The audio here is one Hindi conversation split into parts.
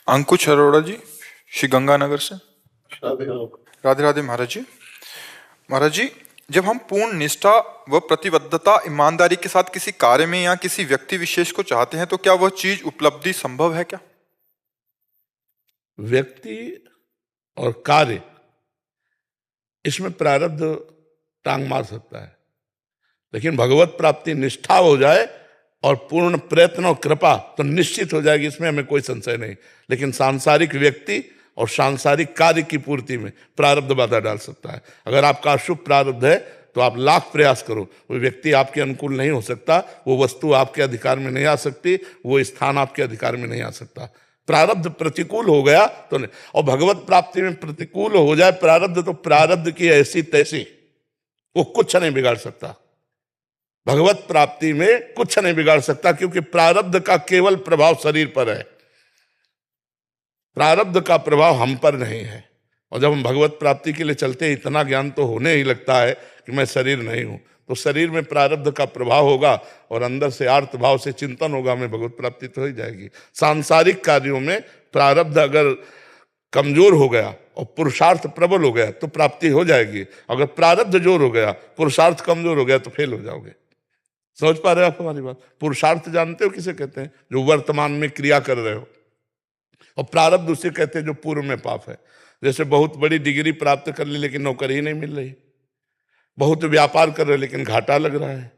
अंकुश अरोड़ा जी, श्री गंगानगर से। राधे राधे राधे महाराज जी। महाराज जी, जब हम पूर्ण निष्ठा व प्रतिबद्धता ईमानदारी के साथ किसी कार्य में या किसी व्यक्ति विशेष को चाहते हैं तो क्या वह चीज उपलब्धि संभव है क्या? व्यक्ति और कार्य, इसमें प्रारब्ध टांग मार सकता है, लेकिन भगवत प्राप्ति निष्ठा हो जाए और पूर्ण प्रयत्न और कृपा तो निश्चित हो जाएगी, इसमें हमें कोई संशय नहीं। लेकिन सांसारिक व्यक्ति और सांसारिक कार्य की पूर्ति में प्रारब्ध बाधा डाल सकता है। अगर आपका अशुभ प्रारब्ध है तो आप लाख प्रयास करो, वो व्यक्ति आपके अनुकूल नहीं हो सकता, वो वस्तु आपके अधिकार में नहीं आ सकती, वो स्थान आपके अधिकार में नहीं आ सकता। प्रारब्ध प्रतिकूल हो गया तो नहीं। और भगवत प्राप्ति में प्रतिकूल हो जाए प्रारब्ध तो प्रारब्ध की ऐसी तैसी, वो कुछ नहीं बिगाड़ सकता। भगवत प्राप्ति में कुछ नहीं बिगाड़ सकता, क्योंकि प्रारब्ध का केवल प्रभाव शरीर पर है, प्रारब्ध का प्रभाव हम पर नहीं है। और जब हम भगवत प्राप्ति के लिए चलते हैं, इतना ज्ञान तो होने ही लगता है कि मैं शरीर नहीं हूं, तो शरीर में प्रारब्ध का प्रभाव होगा और अंदर से आर्त भाव से चिंतन होगा, हमें भगवत प्राप्ति तो हो ही जाएगी। सांसारिक कार्यों में प्रारब्ध अगर कमजोर हो गया और पुरुषार्थ प्रबल हो गया तो प्राप्ति हो जाएगी। अगर प्रारब्ध जोर हो गया, पुरुषार्थ कमजोर हो गया तो फेल हो जाओगे। समझ पा रहे हो आप हमारी बात? पुरुषार्थ जानते हो किसे कहते हैं? जो वर्तमान में क्रिया कर रहे हो। और प्रारब्ध उसे कहते हैं जो पूर्व में पाप है। जैसे बहुत बड़ी डिग्री प्राप्त कर ली लेकिन नौकरी ही नहीं मिल रही, बहुत व्यापार कर रहे लेकिन घाटा लग रहा है,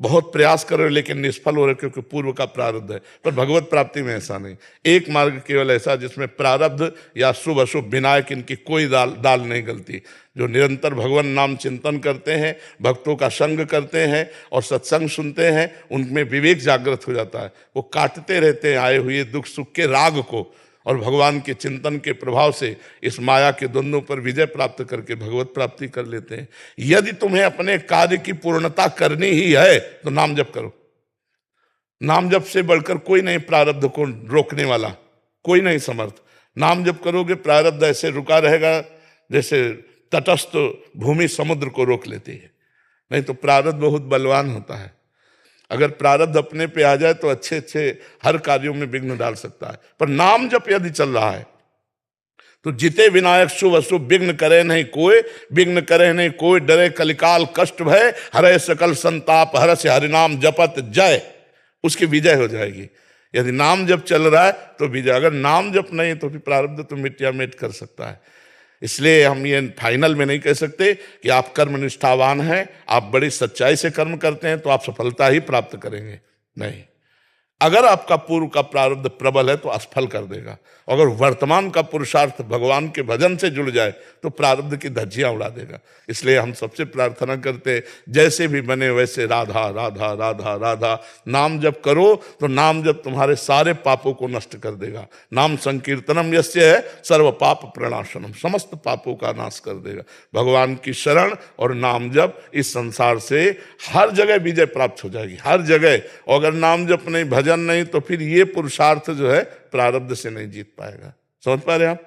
बहुत प्रयास कर रहे लेकिन निष्फल हो रहे क्योंकि पूर्व का प्रारब्ध है। पर भगवत प्राप्ति में ऐसा नहीं। एक मार्ग केवल ऐसा जिसमें प्रारब्ध या शुभ अशुभ विनायक इनकी कोई दाल नहीं गलती। जो निरंतर भगवान नाम चिंतन करते हैं, भक्तों का संग करते हैं और सत्संग सुनते हैं, उनमें विवेक जागृत हो जाता है। वो काटते रहते हैं आए हुए दुख सुख के राग को, और भगवान के चिंतन के प्रभाव से इस माया के द्वंद्वों पर विजय प्राप्त करके भगवत प्राप्ति कर लेते हैं। यदि तुम्हें अपने कार्य की पूर्णता करनी ही है तो नाम जप करो। नाम जप से बढ़कर कोई नहीं प्रारब्ध को रोकने वाला, कोई नहीं समर्थ। नाम जप करोगे प्रारब्ध ऐसे रुका रहेगा जैसे तटस्थ भूमि समुद्र को रोक लेती है। नहीं तो प्रारब्ध बहुत बलवान होता है। अगर प्रारब्ध अपने पे आ जाए तो अच्छे अच्छे हर कार्यों में विघ्न डाल सकता है। पर नाम जप यदि चल रहा है तो जिते विनायक शुभ अशुभ विघ्न करे नहीं कोई, विघ्न करे नहीं कोई, डरे कलिकाल कष्ट भय, हरे सकल संताप हरस हरिनाम जपत जय, उसकी विजय हो जाएगी। यदि नाम जप चल रहा है तो विजय। अगर नाम जप नहीं तो फिर प्रारब्ध तो मिट्टिया मिट कर सकता है। इसलिए हम ये फाइनल में नहीं कह सकते कि आप कर्म निष्ठावान हैं, आप बड़ी सच्चाई से कर्म करते हैं तो आप सफलता ही प्राप्त करेंगे। नहीं, अगर आपका पूर्व का प्रारब्ध प्रबल है तो असफल कर देगा। अगर वर्तमान का पुरुषार्थ भगवान के भजन से जुड़ जाए तो प्रारब्ध की धज्जियां उड़ा देगा। इसलिए हम सबसे प्रार्थना करते, जैसे भी बने वैसे राधा राधा राधा राधा नाम जप करो तो नाम जप तुम्हारे सारे पापों को नष्ट कर देगा। नाम संकीर्तनम यस्य है सर्व पाप प्रणाशनम, समस्त पापों का नाश कर देगा। भगवान की शरण और नाम जप इस संसार से हर जगह विजय प्राप्त हो जाएगी, हर जगह। और अगर नाम जप नहीं, भजन नहीं, तो फिर ये पुरुषार्थ जो है प्रारब्ध से नहीं जीत पाएगा। समझ पा रहे आप?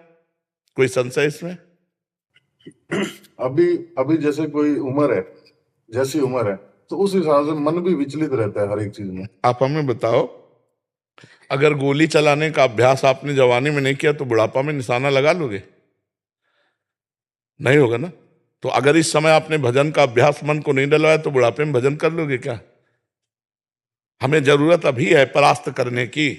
कोई संशय इसमें? अभी अभी जैसे कोई उम्र है, जैसी उम्र है तो उस हिसाब से मन भी विचलित रहता है हर एक चीज में। आप हमें बताओ, अगर गोली चलाने का अभ्यास आपने जवानी में नहीं किया तो बुढ़ापा में निशाना लगा लोगे? नहीं होगा ना। तो अगर इस समय आपने भजन का अभ्यास मन को नहीं डलवाया तो बुढ़ापे में भजन कर लोगे क्या? हमें जरूरत अभी है परास्त करने की।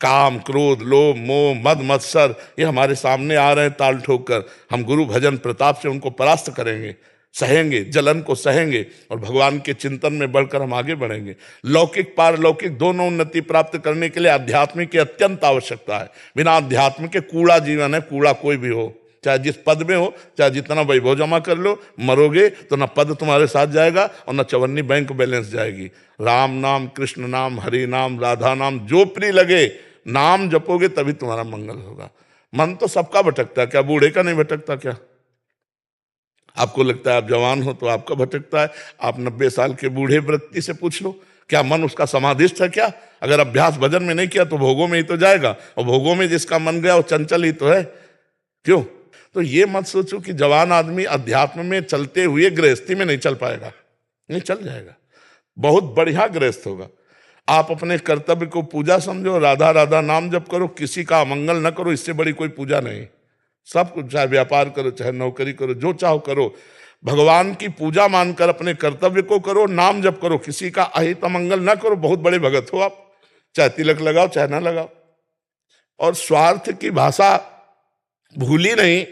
काम क्रोध लोभ मोह मद मत्सर ये हमारे सामने आ रहे हैं ताल ठोक कर। हम गुरु भजन प्रताप से उनको परास्त करेंगे, सहेंगे, जलन को सहेंगे और भगवान के चिंतन में बढ़कर हम आगे बढ़ेंगे। लौकिक पारलौकिक दोनों उन्नति प्राप्त करने के लिए आध्यात्मिक की अत्यंत आवश्यकता है। बिना अध्यात्म के कूड़ा जीवन है, कूड़ा कोई भी हो, चाहे जिस पद में हो, चाहे जितना वैभव जमा कर लो, मरोगे तो न पद तुम्हारे साथ जाएगा और न चवन्नी बैंक बैलेंस जाएगी। राम नाम, कृष्ण नाम, हरि नाम, राधा नाम, जो प्रिय लगे नाम जपोगे तभी तुम्हारा मंगल होगा। मन तो सबका भटकता है, क्या बूढ़े का नहीं भटकता? क्या आपको लगता है आप जवान हो तो आपका भटकता है? आप 90 साल के बूढ़े व्यक्ति से पूछ लो, क्या मन उसका समाधिस्थ है क्या? अगर अभ्यास भजन में नहीं किया तो भोगों में ही तो जाएगा, और भोगों में जिसका मन गया वो चंचल ही तो है। क्यों? तो ये मत सोचो कि जवान आदमी अध्यात्म में चलते हुए गृहस्थी में नहीं चल पाएगा। नहीं, चल जाएगा, बहुत बढ़िया गृहस्थ होगा। आप अपने कर्तव्य को पूजा समझो, राधा राधा नाम जप करो, किसी का अमंगल न करो, इससे बड़ी कोई पूजा नहीं। सब कुछ, चाहे व्यापार करो, चाहे नौकरी करो, जो चाहो करो, भगवान की पूजा मानकर अपने कर्तव्य को करो, नाम जप करो, किसी का अहित अमंगल न करो, बहुत बड़े भगत हो आप। चाहे तिलक लगाओ चाहे ना लगाओ, और स्वार्थ की भाषा भूली नहीं,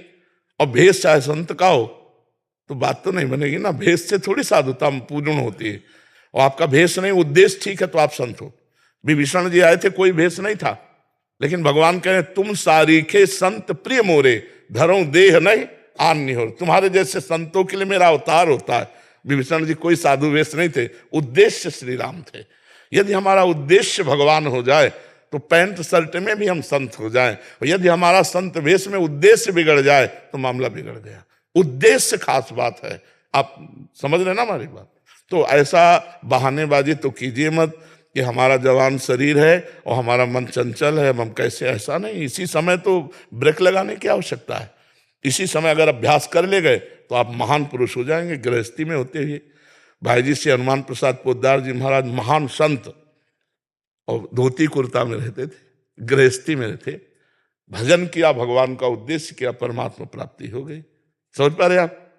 और भेष चाहे संत का हो, तो बात तो नहीं बनेगी ना। भेष से थोड़ी साधुता पूर्ण होती है, और आपका भेष नहीं, उद्देश्य ठीक है तो आप संत हो। विभीषण जी आए थे, कोई भेष नहीं था, लेकिन भगवान कहे तुम सारीखे संत प्रिय मोरे, धरो देह नहीं आन नहीं हो। तुम्हारे जैसे संतों के लिए मेरा अवतार होता है। विभीषण जी कोई साधु वेश नहीं थे, उद्देश्य श्री राम थे। यदि हमारा उद्देश्य भगवान हो जाए तो पैंट शर्ट में भी हम संत हो जाएं, और यदि हमारा संत वेश में उद्देश्य बिगड़ जाए तो मामला बिगड़ गया। उद्देश्य खास बात है, आप समझ रहे ना हमारी बात। तो ऐसा बहानेबाजी तो कीजिए मत कि हमारा जवान शरीर है और हमारा मन चंचल है, हम कैसे, ऐसा नहीं। इसी समय तो ब्रेक लगाने की आवश्यकता है। इसी समय अगर अभ्यास कर ले गए तो आप महान पुरुष हो जाएंगे। गृहस्थी में होते हुए भाई जी से हनुमान प्रसाद पोद्दार जी महाराज महान संत, और धोती कुर्ता में रहते थे, गृहस्थी में रहते, भजन किया, भगवान का उद्देश्य किया, परमात्मा प्राप्ति हो गई। समझ पा रहे आप?